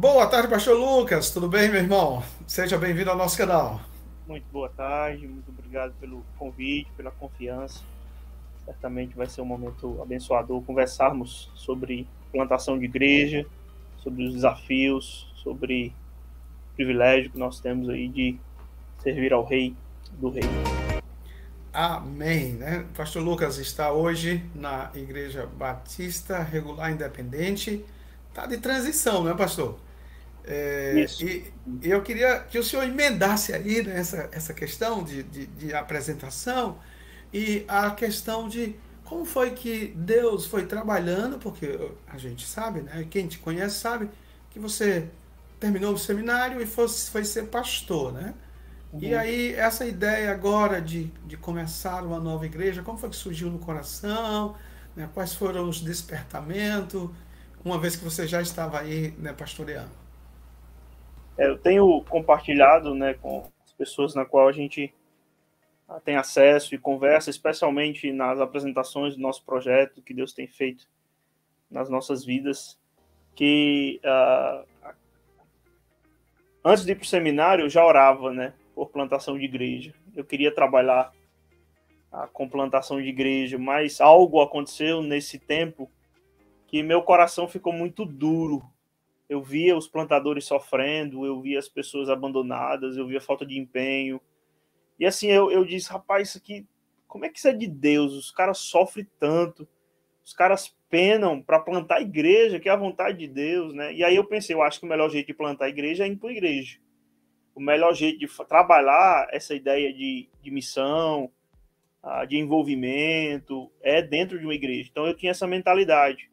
Boa tarde, Pastor Lucas. Tudo bem, meu irmão? Seja bem-vindo ao nosso canal. Muito boa tarde, muito obrigado pelo convite, pela confiança. Certamente vai ser um momento abençoador conversarmos sobre plantação de igreja, sobre os desafios, sobre o privilégio que nós temos aí de servir ao Rei do Reino. Amém, né? Pastor Lucas está hoje na Igreja Batista Regular Independente. Está de transição, né, pastor? É, Isso. e, e eu queria que o senhor emendasse aí, né, essa questão de apresentação e a questão de como foi que Deus foi trabalhando, porque a gente sabe, né? Quem te conhece sabe que você terminou o seminário e foi ser pastor, né? E Uhum. aí, essa ideia agora de começar uma nova igreja, como foi que surgiu no coração? Né? Quais foram os despertamentos, uma vez que você já estava aí, né, pastoreando? Eu tenho compartilhado, né, com as pessoas na qual a gente tem acesso e conversa, especialmente nas apresentações do nosso projeto que Deus tem feito nas nossas vidas, que antes de ir para o seminário, eu já orava, né, por plantação de igreja. Eu queria trabalhar com plantação de igreja, mas algo aconteceu nesse tempo que meu coração ficou muito duro. Eu via os plantadores sofrendo, eu via as pessoas abandonadas, eu via falta de empenho. E assim, eu disse, rapaz, isso aqui, como é que isso é de Deus? Os caras sofrem tanto, os caras penam para plantar igreja, que é a vontade de Deus, né? E aí eu pensei, eu acho que o melhor jeito de plantar igreja é ir para a igreja. O melhor jeito de trabalhar essa ideia de missão, de envolvimento, é dentro de uma igreja. Então eu tinha essa mentalidade.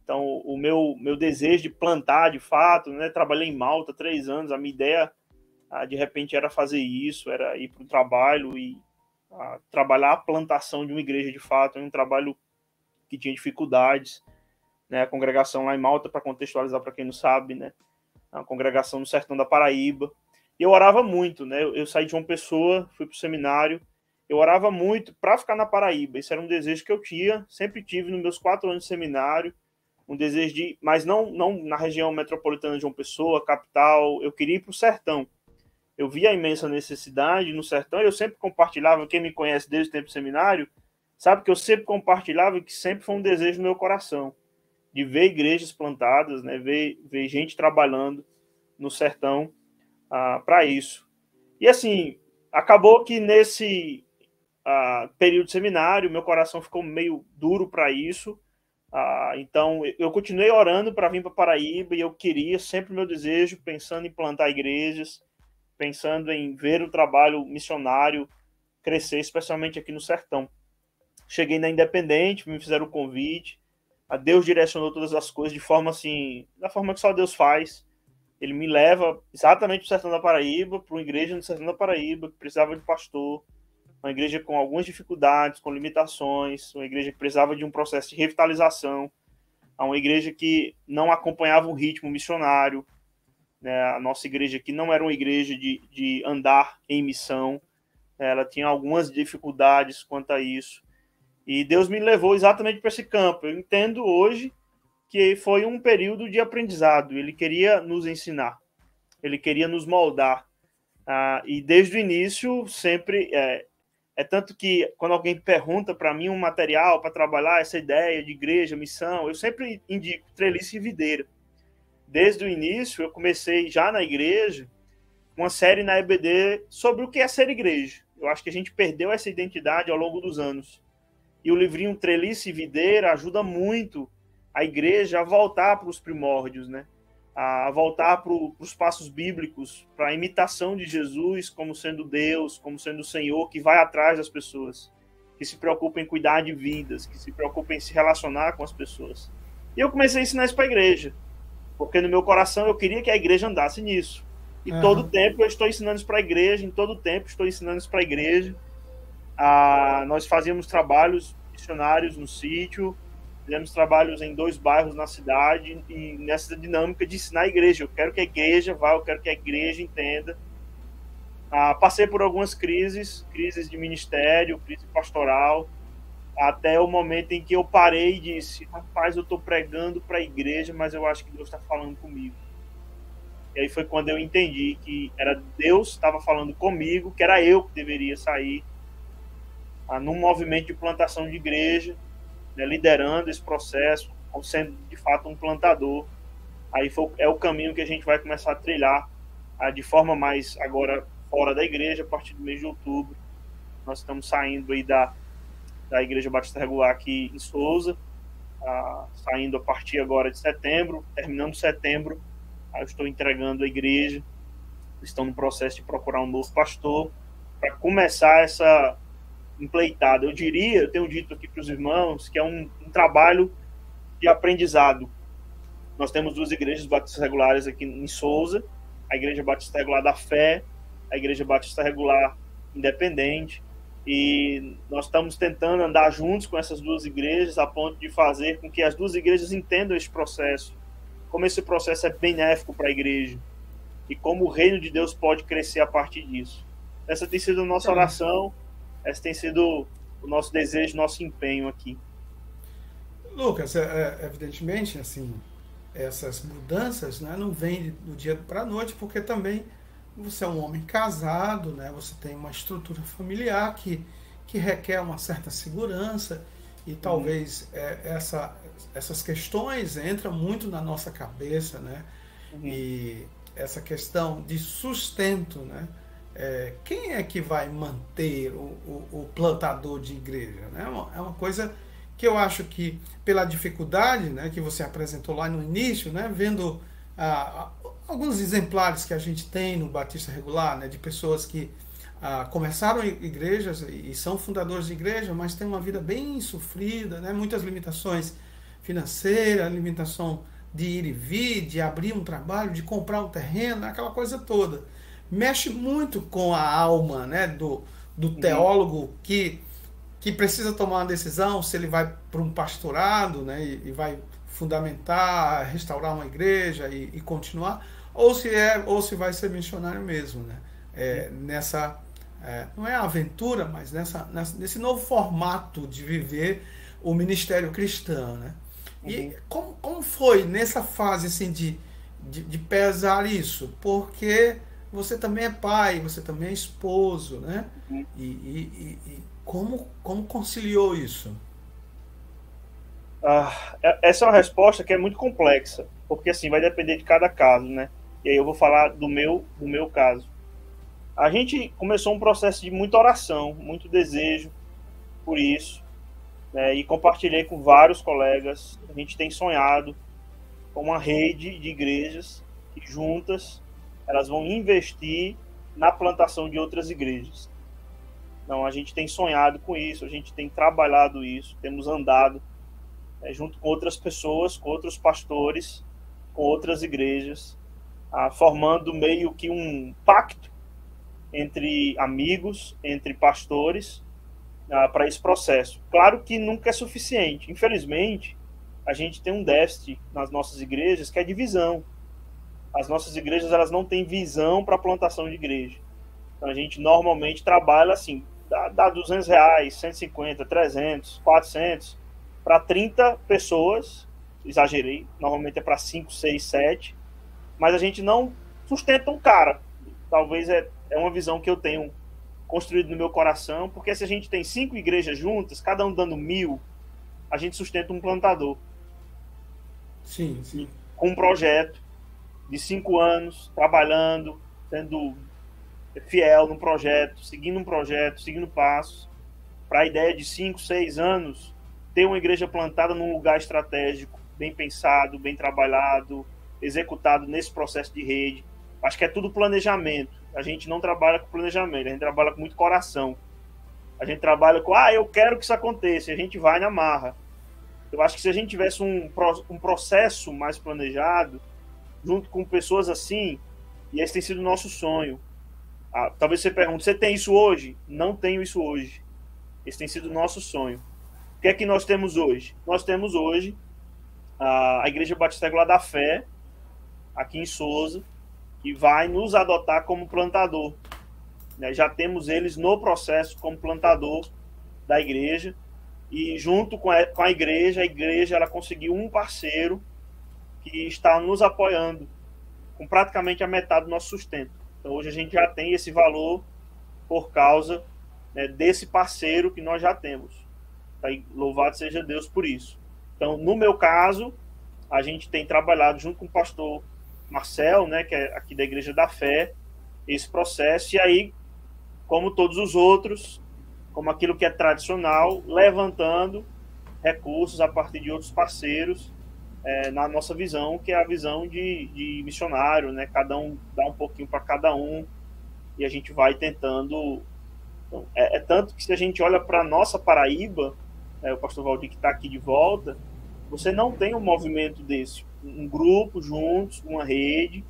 Então o meu desejo de plantar, de fato, né? Trabalhei em Malta 3 anos, a minha ideia de repente era fazer isso, era ir para o trabalho e trabalhar a plantação de uma igreja de fato, um trabalho que tinha dificuldades, né? A congregação lá em Malta, para contextualizar para quem não sabe, né? A congregação no sertão da Paraíba. E eu orava muito, né? Eu saí de uma pessoa, fui para o seminário, eu orava muito para ficar na Paraíba. Esse era um desejo que eu tinha, sempre tive nos meus 4 anos de seminário, um desejo de, mas não na região metropolitana de João Pessoa, capital. Eu queria ir para o sertão. Eu via a imensa necessidade no sertão. Eu sempre compartilhava. Quem me conhece desde o tempo do seminário sabe que eu sempre compartilhava e que sempre foi um desejo no meu coração de ver igrejas plantadas, né? Ver gente trabalhando no sertão para isso. E assim, acabou que nesse período de seminário, meu coração ficou meio duro para isso. Então, eu continuei orando para vir para Paraíba e eu queria, sempre meu desejo, pensando em plantar igrejas, pensando em ver o trabalho missionário crescer, especialmente aqui no sertão. Cheguei na Independente, me fizeram o convite, a Deus direcionou todas as coisas de forma assim, da forma que só Deus faz. Ele me leva exatamente para o sertão da Paraíba, para uma igreja no sertão da Paraíba, que precisava de pastor, uma igreja com algumas dificuldades, com limitações, uma igreja que precisava de um processo de revitalização, uma igreja que não acompanhava o ritmo missionário, né? A nossa igreja aqui não era uma igreja de andar em missão, né? Ela tinha algumas dificuldades quanto a isso, e Deus me levou exatamente para esse campo. Eu entendo hoje que foi um período de aprendizado, ele queria nos ensinar, ele queria nos moldar, e desde o início sempre é tanto que quando alguém pergunta para mim um material para trabalhar essa ideia de igreja, missão, eu sempre indico treliça e videira. Desde o início eu comecei já na igreja uma série na EBD sobre o que é ser igreja. Eu acho que a gente perdeu essa identidade ao longo dos anos. E o livrinho Trelice e Videira ajuda muito a igreja a voltar para os primórdios, né? A voltar para os passos bíblicos, para a imitação de Jesus como sendo Deus, como sendo o Senhor que vai atrás das pessoas, que se preocupa em cuidar de vidas, que se preocupa em se relacionar com as pessoas. E eu comecei a ensinar isso para a igreja, porque no meu coração eu queria que a igreja andasse nisso. E todo Aham. tempo eu estou ensinando isso para a igreja, em todo tempo estou ensinando isso para a igreja. Nós fazíamos trabalhos missionários no sítio, fizemos trabalhos em 2 bairros na cidade, e nessa dinâmica de ensinar a igreja. Eu quero que a igreja vá, eu quero que a igreja entenda. Passei por algumas crises de ministério, crise pastoral, até o momento em que eu parei e disse, rapaz, eu estou pregando para a igreja, mas eu acho que Deus está falando comigo. E aí foi quando eu entendi que era Deus que estava falando comigo, que era eu que deveria sair num movimento de plantação de igreja, né, liderando esse processo, sendo de fato um plantador. Aí é o caminho que a gente vai começar a trilhar de forma mais agora fora da igreja, a partir do mês de outubro. Nós estamos saindo aí da Igreja Batista Regular aqui em Souza, saindo a partir agora de setembro, terminando setembro, eu estou entregando a igreja, estão no processo de procurar um novo pastor, para começar essa empleitada. Eu tenho dito aqui para os irmãos, que é um trabalho de aprendizado. Nós temos 2 igrejas batistas regulares aqui em Souza, a Igreja Batista Regular da Fé, a Igreja Batista Regular Independente, e nós estamos tentando andar juntos com essas 2 igrejas a ponto de fazer com que as 2 igrejas entendam esse processo, como esse processo é benéfico para a igreja e como o reino de Deus pode crescer a partir disso. Essa tem sido a nossa oração, esse tem sido o nosso desejo, nosso empenho aqui. Lucas, evidentemente, assim, essas mudanças, né, não vêm do dia para a noite, porque também você é um homem casado, né, você tem uma estrutura familiar que requer uma certa segurança, e talvez essas questões entram muito na nossa cabeça, né, e essa questão de sustento, né, quem é que vai manter o plantador de igreja? Né? É uma coisa que eu acho que, pela dificuldade, né, que você apresentou lá no início, né, vendo alguns exemplares que a gente tem no Batista Regular, né, de pessoas que começaram igrejas e são fundadores de igreja, mas têm uma vida bem sofrida, né, muitas limitações financeiras, limitação de ir e vir, de abrir um trabalho, de comprar um terreno, aquela coisa toda. Mexe muito com a alma, né, do teólogo que precisa tomar uma decisão se ele vai para um pastorado, né, e vai fundamentar, restaurar uma igreja e continuar, ou se vai ser missionário mesmo, né? Não é aventura, mas nesse novo formato de viver o ministério cristão, né? E como foi nessa fase assim de pesar isso? Porque você também é pai, você também é esposo, né? E como conciliou isso? Essa é uma resposta que é muito complexa, porque assim vai depender de cada caso, né? E aí eu vou falar do meu caso. A gente começou um processo de muita oração, muito desejo por isso, né? E compartilhei com vários colegas. A gente tem sonhado com uma rede de igrejas que juntas elas vão investir na plantação de outras igrejas. Então a gente tem sonhado com isso, a gente tem trabalhado isso, temos andado junto com outras pessoas, com outros pastores, com outras igrejas, formando meio que um pacto entre amigos, entre pastores, para esse processo. Claro que nunca é suficiente. Infelizmente, a gente tem um déficit nas nossas igrejas, que é de visão. As nossas igrejas elas não têm visão para a plantação de igreja. Então, a gente normalmente trabalha assim, dá R$200, 150, 300, 400, para 30 pessoas, exagerei, normalmente é para 5, 6, 7, mas a gente não sustenta um cara. Talvez é uma visão que eu tenho construído no meu coração, porque se a gente tem 5 igrejas juntas, cada um dando 1.000, a gente sustenta um plantador. Sim. Com um projeto de 5 anos, trabalhando, sendo fiel no projeto, seguindo passos, para a ideia de 5, 6 anos, ter uma igreja plantada num lugar estratégico, bem pensado, bem trabalhado, executado nesse processo de rede. Acho que é tudo planejamento. A gente não trabalha com planejamento, a gente trabalha com muito coração. A gente trabalha com, eu quero que isso aconteça, e a gente vai na marra. Eu acho que se a gente tivesse um processo mais planejado, junto com pessoas assim, e esse tem sido o nosso sonho. Talvez você pergunte, você tem isso hoje? Não tenho isso hoje. Esse tem sido o nosso sonho. O que é que nós temos hoje? Nós temos hoje a Igreja Batista Regular da Fé, aqui em Souza, que vai nos adotar como plantador. Já temos eles no processo como plantador da igreja, e junto com a igreja ela conseguiu um parceiro que está nos apoiando com praticamente a metade do nosso sustento. Então, hoje a gente já tem esse valor por causa, né, desse parceiro que nós já temos. Tá? E louvado seja Deus por isso. Então, no meu caso, a gente tem trabalhado junto com o pastor Marcel, né, que é aqui da Igreja da Fé, esse processo, e aí, como todos os outros, como aquilo que é tradicional, levantando recursos a partir de outros parceiros, na nossa visão, que é a visão de missionário, né? Cada um dá um pouquinho para cada um, e a gente vai tentando. Então, tanto que se a gente olha para a nossa Paraíba, o pastor Valdir que está aqui de volta, você não tem um movimento desse, um grupo juntos, uma rede,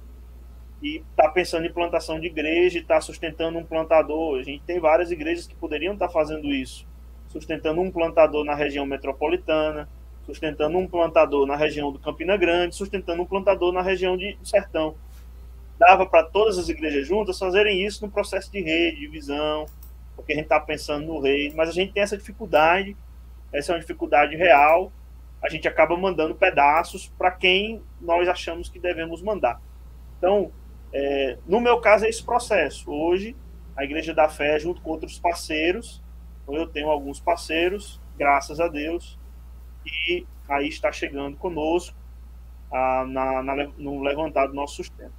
e está pensando em plantação de igreja, está sustentando um plantador. A gente tem várias igrejas que poderiam estar fazendo isso, sustentando um plantador na região metropolitana, sustentando um plantador na região do Campina Grande, sustentando um plantador na região do Sertão. Dava para todas as igrejas juntas fazerem isso no processo de rede, de visão, porque a gente está pensando no reino, mas a gente tem essa dificuldade, essa é uma dificuldade real, a gente acaba mandando pedaços para quem nós achamos que devemos mandar. Então, no meu caso, é esse processo. Hoje, a Igreja da Fé, junto com outros parceiros, eu tenho alguns parceiros, graças a Deus, e aí está chegando conosco no levantar do nosso sustento.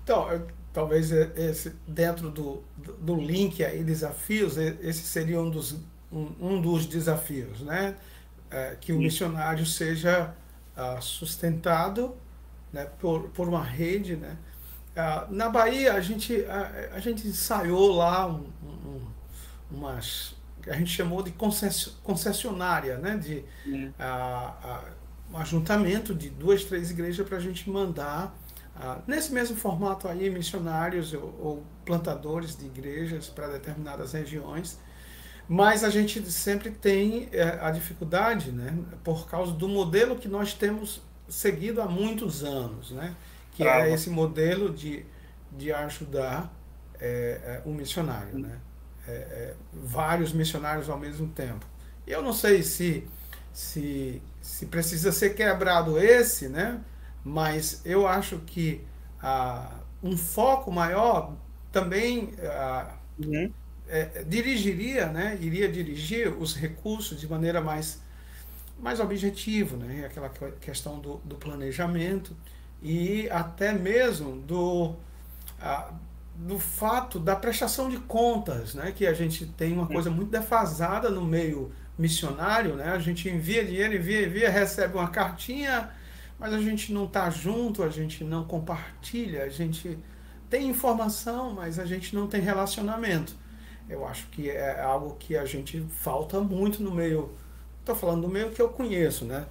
Então, talvez dentro do link aí, desafios, esse seria um dos desafios, né? Que o missionário seja sustentado, né, por uma rede, né? Na Bahia, a gente ensaiou lá umas, que a gente chamou de concessionária, né? De um ajuntamento de 2, 3 igrejas para a gente mandar, nesse mesmo formato aí, missionários ou plantadores de igrejas para determinadas regiões. Mas a gente sempre tem a dificuldade, né? Por causa do modelo que nós temos seguido há muitos anos, né? Que é esse modelo de ajudar um missionário, né? Vários missionários ao mesmo tempo. E eu não sei se precisa ser quebrado esse, né? Mas eu acho que um foco maior também dirigiria, né? Iria dirigir os recursos de maneira mais objetiva, né? Aquela questão do planejamento e até mesmo do fato da prestação de contas, né? Que a gente tem uma coisa muito defasada no meio missionário, né? A gente envia dinheiro, envia, recebe uma cartinha, mas a gente não está junto, a gente não compartilha, a gente tem informação, mas a gente não tem relacionamento. Eu acho que é algo que a gente falta muito no meio. Estou falando do meio que eu conheço, né?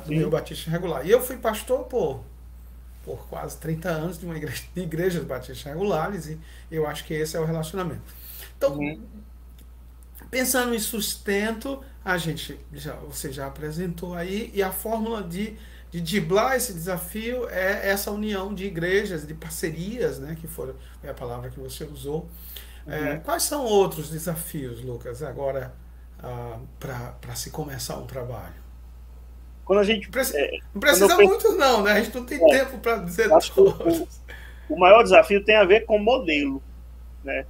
Do meio batista regular. E eu fui pastor por quase 30 anos de uma igreja, de igrejas batistas regulares, e eu acho que esse é o relacionamento. Então, pensando em sustento, você já apresentou aí, e a fórmula de driblar esse desafio é essa união de igrejas, de parcerias, né? Que foi a palavra que você usou. Quais são outros desafios, Lucas, agora para se começar um trabalho? Quando a gente não precisa muitos não, né? A gente não tem tempo para dizer todos. O maior desafio tem a ver com modelo, né?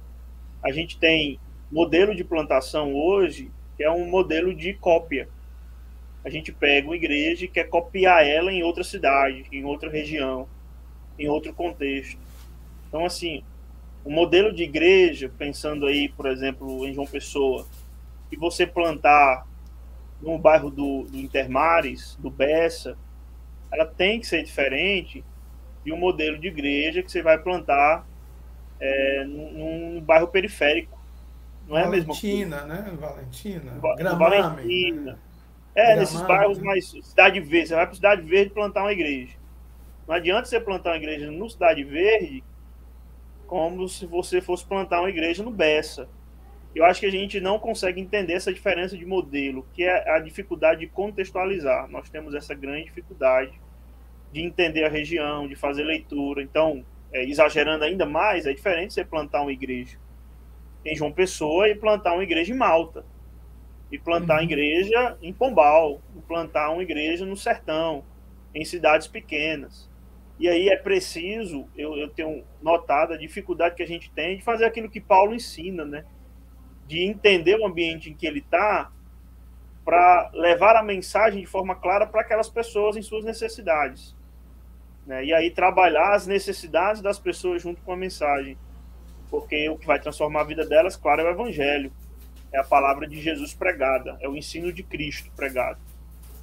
A gente tem modelo de plantação hoje que é um modelo de cópia. A gente pega uma igreja e quer copiar ela em outra cidade, em outra região, em outro contexto. Então, assim, o modelo de igreja, pensando aí, por exemplo, em João Pessoa, que você plantar no bairro do Intermares, do Bessa, ela tem que ser diferente de um modelo de igreja que você vai plantar num bairro periférico. Não é a mesma coisa. Valentina, né? Valentina, Valentina. Né? Nesses bairros mais Cidade Verde. Você vai para Cidade Verde plantar uma igreja. Não adianta você plantar uma igreja no Cidade Verde como se você fosse plantar uma igreja no Bessa. Eu acho que a gente não consegue entender essa diferença de modelo, que é a dificuldade de contextualizar. Nós temos essa grande dificuldade de entender a região, de fazer leitura. Então, exagerando ainda mais, é diferente você plantar uma igreja em João Pessoa e plantar uma igreja em Malta, e plantar uma igreja em Pombal, e plantar uma igreja no Sertão, em cidades pequenas. E aí é preciso, eu tenho notado a dificuldade que a gente tem de fazer aquilo que Paulo ensina, né? De entender o ambiente em que ele está para levar a mensagem de forma clara para aquelas pessoas em suas necessidades, né? E aí trabalhar as necessidades das pessoas junto com a mensagem, porque o que vai transformar a vida delas, claro, é o evangelho, é a palavra de Jesus pregada, é o ensino de Cristo pregado.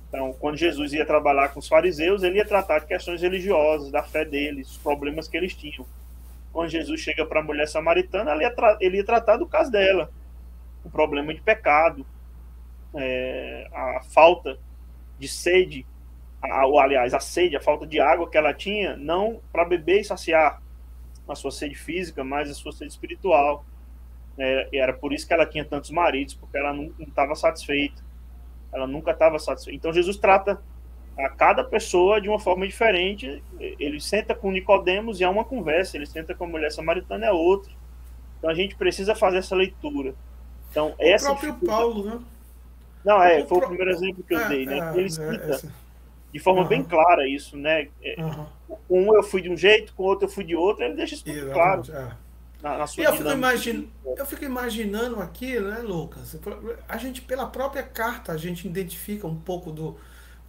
Então, quando Jesus ia trabalhar com os fariseus, ele ia tratar de questões religiosas, da fé deles, os problemas que eles tinham. Quando Jesus chega para a mulher samaritana, ele ia tratar do caso dela, o problema de pecado, a falta de sede, aliás, a sede, a falta de água que ela tinha, não para beber e saciar a sua sede física, mas a sua sede espiritual. E era por isso que ela tinha tantos maridos, porque ela não estava satisfeita. Ela nunca estava satisfeita. Então Jesus trata a cada pessoa de uma forma diferente. Ele senta com Nicodemos e há uma conversa. Ele senta com a mulher samaritana e é outra. Então a gente precisa fazer essa leitura. Então, o próprio Paulo, né? Não, foi o primeiro exemplo que eu dei, né? Ele cita de forma bem clara isso, né? Com um eu fui de um jeito, com o outro eu fui de outro. Ele deixa isso muito claro. Na sua eu fico imaginando aqui, né, Lucas? A gente, pela própria carta, a gente identifica um pouco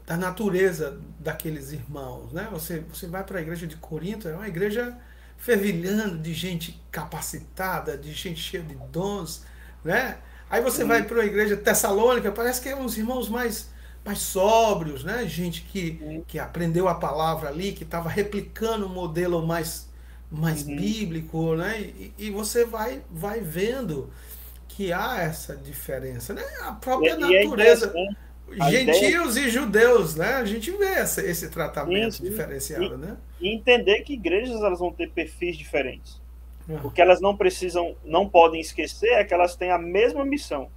da natureza daqueles irmãos, né? Você vai para a igreja de Corinto, é uma igreja fervilhando de gente capacitada, de gente cheia de dons, né? Aí você vai para a igreja tessalônica, parece que é uns irmãos mais sóbrios, né? Gente que aprendeu a palavra ali, que estava replicando um modelo mais bíblico, né? E você vai vendo que há essa diferença, né? A própria natureza, gentios e judeus, né? A gente vê esse tratamento diferenciado, né? E entender que igrejas elas vão ter perfis diferentes. O que elas não podem esquecer é que elas têm a mesma missão.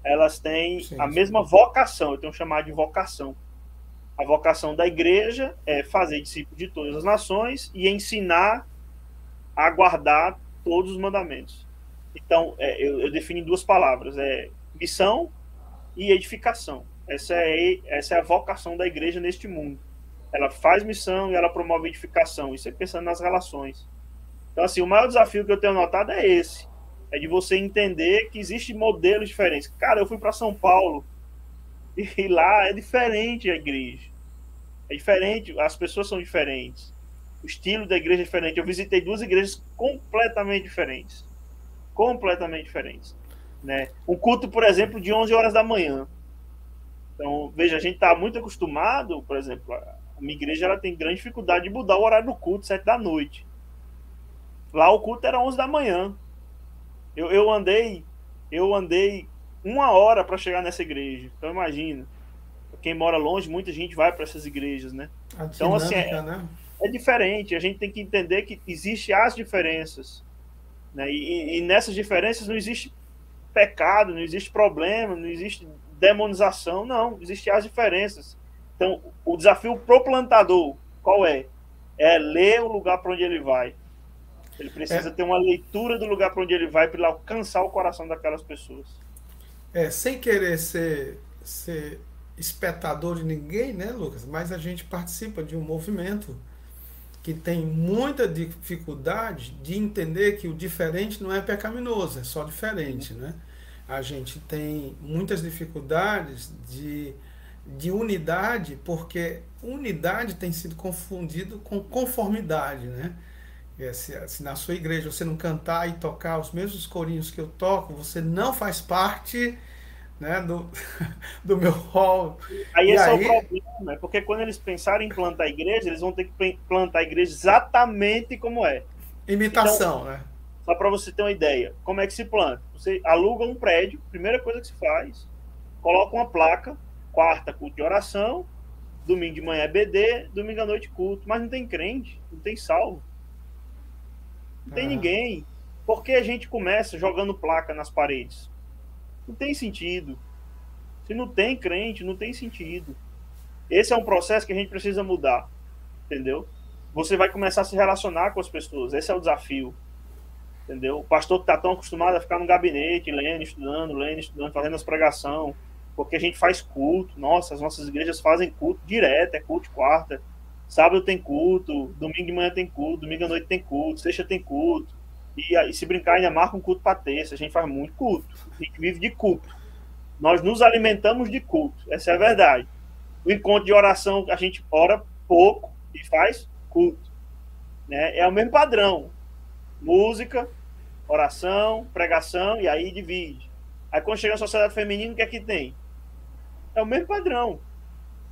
Elas têm a mesma vocação, eu tenho chamado de vocação. A vocação da igreja é fazer discípulos de todas as nações e ensinar a guardar todos os mandamentos. Então, eu defino em duas palavras, missão e edificação. Essa é a vocação da igreja neste mundo. Ela faz missão e ela promove edificação. Isso é pensando nas relações. Então, assim, o maior desafio que eu tenho notado é esse. É de você entender que existem modelos diferentes. Cara, eu fui para São Paulo e lá é diferente a igreja. É diferente, as pessoas são diferentes. O estilo da igreja é diferente. Eu visitei duas igrejas completamente diferentes. Completamente diferentes. Né? Um culto, por exemplo, de 11 horas da manhã. Então, veja, a gente está muito acostumado, por exemplo, a minha igreja ela tem grande dificuldade de mudar o horário do culto, 7 da noite. Lá o culto era 11 da manhã. Eu andei 1 hora para chegar nessa igreja. Então imagina, quem mora longe, muita gente vai para essas igrejas, né? Então assim é diferente. A gente tem que entender que existem as diferenças, né? E nessas diferenças não existe pecado, não existe problema, não existe demonização, não. Existem as diferenças. Então o desafio pro plantador qual é? É ler o lugar para onde ele vai. Ele precisa ter uma leitura do lugar para onde ele vai para ele alcançar o coração daquelas pessoas. Sem querer ser espectador de ninguém, né, Lucas? Mas a gente participa de um movimento que tem muita dificuldade de entender que o diferente não é pecaminoso, é só diferente, né? A gente tem muitas dificuldades de unidade, porque unidade tem sido confundido com conformidade, né? Se na sua igreja você não cantar e tocar os mesmos corinhos que eu toco, você não faz parte, né, do meu rol. Aí esse é o problema, porque quando eles pensarem em plantar a igreja, eles vão ter que plantar a igreja exatamente como é. Imitação, então, né? Só para você ter uma ideia, como é que se planta? Você aluga um prédio, primeira coisa que se faz, coloca uma placa, quarta culto de oração, domingo de manhã é BD, domingo à noite culto, mas não tem crente, não tem salvo. Não tem ninguém. Por que a gente começa jogando placa nas paredes? Não tem sentido. Se não tem crente, não tem sentido. Esse é um processo que a gente precisa mudar. Entendeu? Você vai começar a se relacionar com as pessoas. Esse é o desafio. Entendeu? O pastor que está tão acostumado a ficar no gabinete, lendo, estudando, fazendo as pregações. Porque a gente faz culto. Nossa, as nossas igrejas fazem culto direto, é culto de quarta. Sábado tem culto, domingo de manhã tem culto, domingo à noite tem culto, sexta tem culto. E se brincar, ainda marca um culto para terça. A gente faz muito culto. A gente vive de culto. Nós nos alimentamos de culto. Essa é a verdade. O encontro de oração, a gente ora pouco e faz culto. Né? É o mesmo padrão. Música, oração, pregação, e aí divide. Aí quando chega na sociedade feminina, o que é que tem? É o mesmo padrão.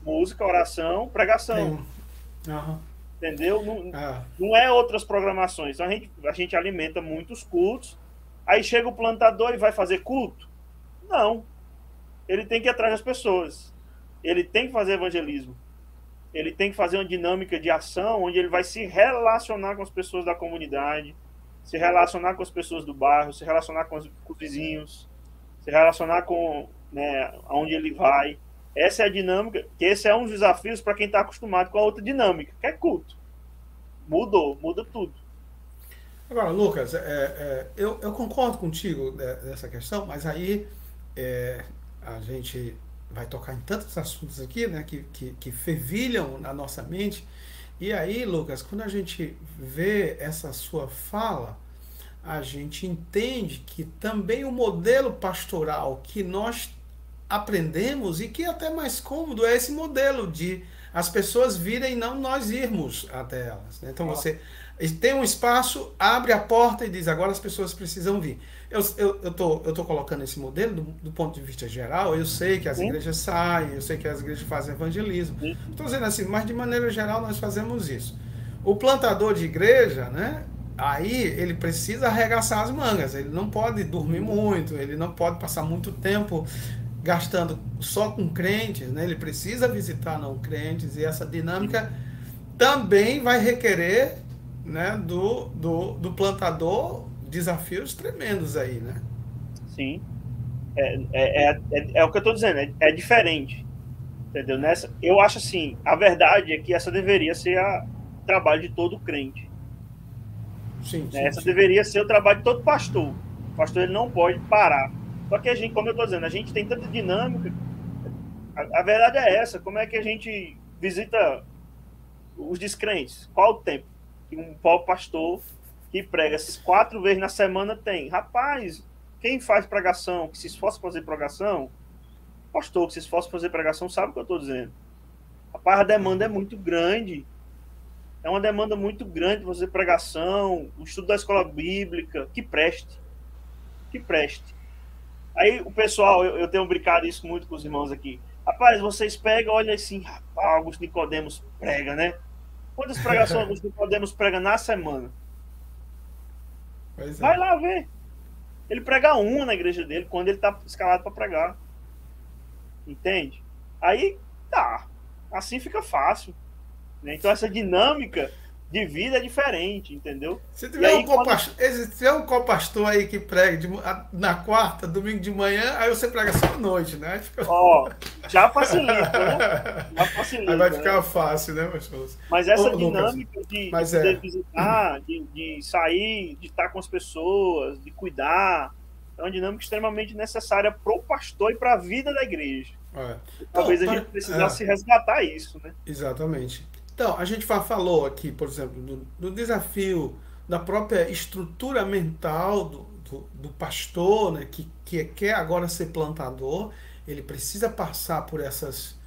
Música, oração, pregação. Uhum. Entendeu? Não é outras programações. Então a gente alimenta muitos cultos. Aí chega o plantador e vai fazer culto? Não. Ele tem que ir atrás das pessoas. Ele tem que fazer evangelismo. Ele tem que fazer uma dinâmica de ação onde ele vai se relacionar com as pessoas da comunidade, se relacionar com as pessoas do bairro, se relacionar com os vizinhos, se relacionar com, né, onde ele vai. Essa é a dinâmica, que esse é um dos desafios para quem está acostumado com a outra dinâmica, que é culto. Muda tudo. Agora, Lucas, eu concordo contigo nessa questão, mas aí a gente vai tocar em tantos assuntos aqui, né, que fervilham na nossa mente. E aí, Lucas, quando a gente vê essa sua fala, a gente entende que também o modelo pastoral que nós aprendemos e que é até mais cômodo é esse modelo de as pessoas virem e não nós irmos até elas. Né? Então você tem um espaço, abre a porta e diz, agora as pessoas precisam vir. Eu tô colocando esse modelo do ponto de vista geral, eu sei que as igrejas saem, eu sei que as igrejas fazem evangelismo. Estou dizendo assim, mas de maneira geral nós fazemos isso. O plantador de igreja, né? Aí ele precisa arregaçar as mangas, ele não pode dormir muito, ele não pode passar muito tempo gastando só com crentes, né? Ele precisa visitar não crentes, e essa dinâmica também vai requerer, né, do plantador desafios tremendos aí, né? Sim. É o que eu estou dizendo, é diferente. Entendeu? Eu acho assim, a verdade é que essa deveria ser o trabalho de todo crente. Sim, Essa deveria ser o trabalho de todo pastor. O pastor ele não pode parar. Só que a gente, como eu estou dizendo, a gente tem tanta dinâmica. A verdade é essa. Como é que a gente visita os descrentes? Qual o tempo que um pobre pastor que prega 4 vezes na semana tem? Rapaz, quem faz pregação, que se esforça para fazer pregação, pastor que se esforça para fazer pregação, sabe o que eu estou dizendo. Rapaz, a demanda é muito grande. É uma demanda muito grande para fazer pregação, o estudo da escola bíblica, que preste. Que preste. Aí o pessoal, eu tenho brincado isso muito com os irmãos aqui. Rapaz, vocês pegam, olha assim, rapaz, Augusto Nicodemos prega, né? Quantas pregações Augusto Nicodemos prega na semana? Vai lá ver. Ele prega uma na igreja dele, quando ele está escalado para pregar. Entende? Aí, tá. Assim fica fácil. Né? Então essa dinâmica de vida é diferente, entendeu? Se tiver um copastor aí que prega na quarta, domingo de manhã, aí você prega só à noite, né? Fica... já facilita, né? Já facilita, aí vai ficar fácil, né, meus irmãos? Mas essa dinâmica de poder visitar, de sair, de estar com as pessoas, de cuidar, é uma dinâmica extremamente necessária para o pastor e para a vida da igreja. Talvez a gente precisasse resgatar isso, né? Exatamente. Então, a gente falou aqui, por exemplo, do desafio da própria estrutura mental do pastor, né, que quer agora ser plantador. Ele precisa passar por essas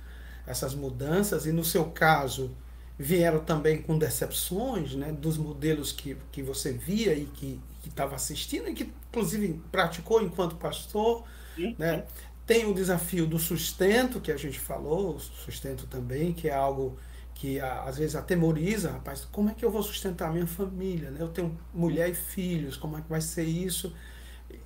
mudanças, e no seu caso vieram também com decepções, né, dos modelos que você via e que estava assistindo e que inclusive praticou enquanto pastor. Sim, né? sim. Tem o desafio do sustento, que a gente falou, o sustento também, que é algo que às vezes atemoriza, rapaz, como é que eu vou sustentar a minha família? Né? Eu tenho mulher e filhos, como é que vai ser isso?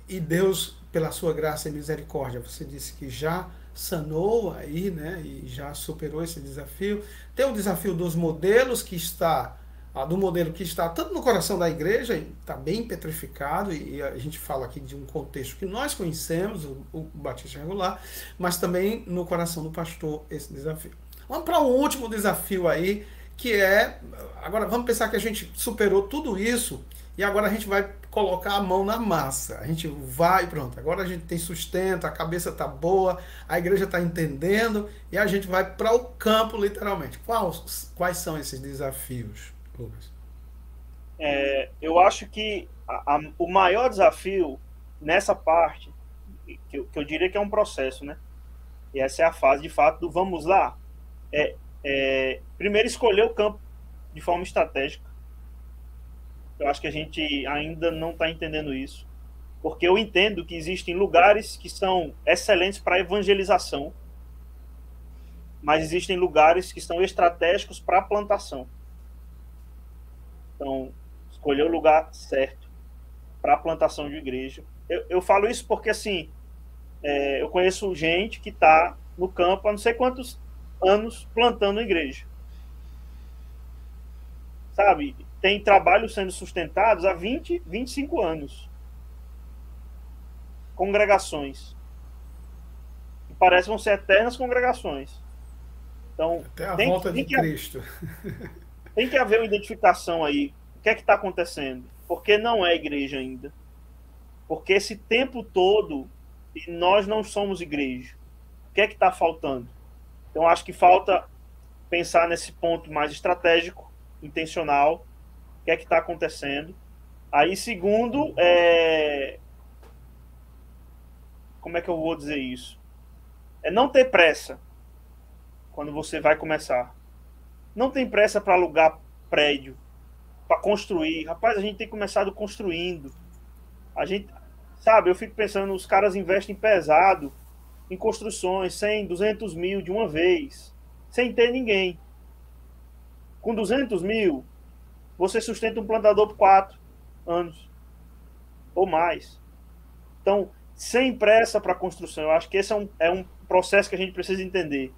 E Deus, pela sua graça e misericórdia, você disse que já sanou aí, né? E já superou esse desafio. Tem o desafio dos modelos do modelo que está tanto no coração da igreja, está bem petrificado, e a gente fala aqui de um contexto que nós conhecemos, o Batista Regular, mas também no coração do pastor esse desafio. Vamos para o último desafio aí, que é... Agora vamos pensar que a gente superou tudo isso e agora a gente vai colocar a mão na massa. A gente vai, pronto. Agora a gente tem sustento, a cabeça está boa, a igreja está entendendo e a gente vai para o campo, literalmente. Quais são esses desafios, Lucas? Eu acho que o maior desafio nessa parte, que eu diria que é um processo, né? E essa é a fase, de fato, do vamos lá. Primeiro, escolher o campo de forma estratégica. Eu acho que a gente ainda não está entendendo isso. Porque eu entendo que existem lugares que são excelentes para evangelização, mas existem lugares que são estratégicos para plantação. Então, escolher o lugar certo para a plantação de igreja. Eu falo isso porque, assim, eu conheço gente que está no campo há não sei quantos anos plantando igreja. Sabe? Tem trabalhos sendo sustentados há 20, 25 anos. Congregações. Que parecem vão ser eternas congregações. Então, Até a volta de Cristo. Tem que haver uma identificação aí. O que é que está acontecendo? Porque não é igreja ainda. Porque esse tempo todo nós não somos igreja. O que é que está faltando? Então, acho que falta pensar nesse ponto mais estratégico, intencional. O que é que está acontecendo? Aí, segundo, como é que eu vou dizer isso? É não ter pressa quando você vai começar. Não tem pressa para alugar prédio, para construir. Rapaz, a gente tem começado construindo. A gente, sabe, eu fico pensando, os caras investem pesado em construções, 100, 200 mil de uma vez, sem ter ninguém. Com 200 mil, você sustenta um plantador por 4 anos ou mais. Então, sem pressa para a construção. Eu acho que esse é um processo que a gente precisa entender,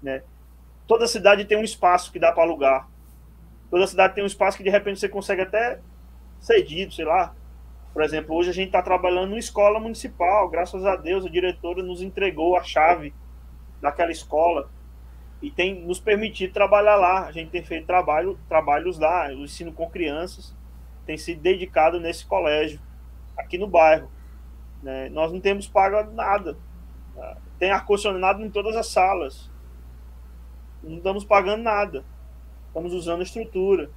né? Toda cidade tem um espaço que dá para alugar. Toda cidade tem um espaço que de repente você consegue até cedido, sei lá. Por exemplo, hoje a gente está trabalhando numa escola municipal. Graças a Deus, a diretora nos entregou a chave daquela escola e tem nos permitido trabalhar lá. A gente tem feito trabalhos lá. O ensino com crianças tem sido dedicado nesse colégio, aqui no bairro, né? Nós não temos pago nada. Tem ar-condicionado em todas as salas. Não estamos pagando nada. Estamos usando a estrutura.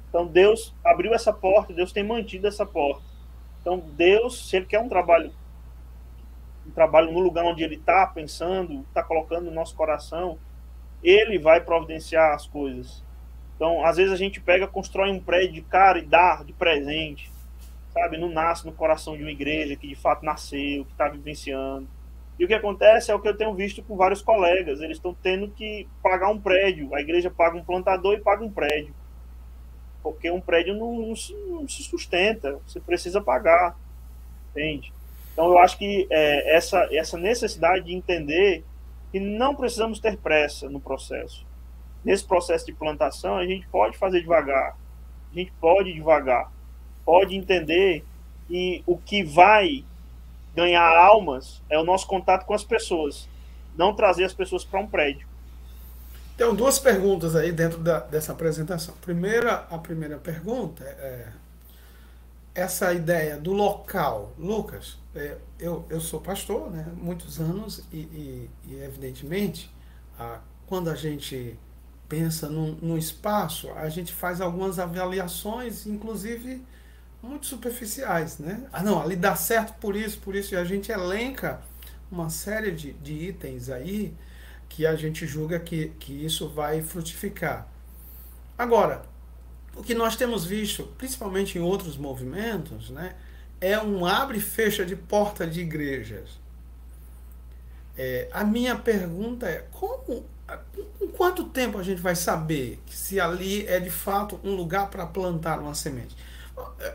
Então, Deus abriu essa porta, Deus tem mantido essa porta. Então, Deus, se Ele quer um trabalho no lugar onde Ele está pensando, está colocando no nosso coração, Ele vai providenciar as coisas. Então, às vezes a gente pega, constrói um prédio de cara e dá de presente, sabe? Não nasce no coração de uma igreja que de fato nasceu, que está vivenciando. E o que acontece é o que eu tenho visto com vários colegas. Eles estão tendo que pagar um prédio. A igreja paga um plantador e paga um prédio. Porque um prédio não se sustenta. Você precisa pagar. Entende? Então, eu acho que essa necessidade de entender que não precisamos ter pressa no processo. Nesse processo de plantação, a gente pode fazer devagar. A gente pode ir devagar. Pode entender que o que vai ganhar almas é o nosso contato com as pessoas, não trazer as pessoas para um prédio. Tem duas perguntas aí dentro dessa apresentação. A primeira pergunta é essa ideia do local. Lucas, eu sou pastor, né, muitos anos e evidentemente, quando a gente pensa num espaço, a gente faz algumas avaliações, inclusive muito superficiais, né? Não, ali dá certo por isso, e a gente elenca uma série de itens aí que a gente julga que isso vai frutificar. Agora, o que nós temos visto, principalmente em outros movimentos, né, é um abre e fecha de porta de igrejas. A minha pergunta é, em quanto tempo a gente vai saber se ali é de fato um lugar para plantar uma semente?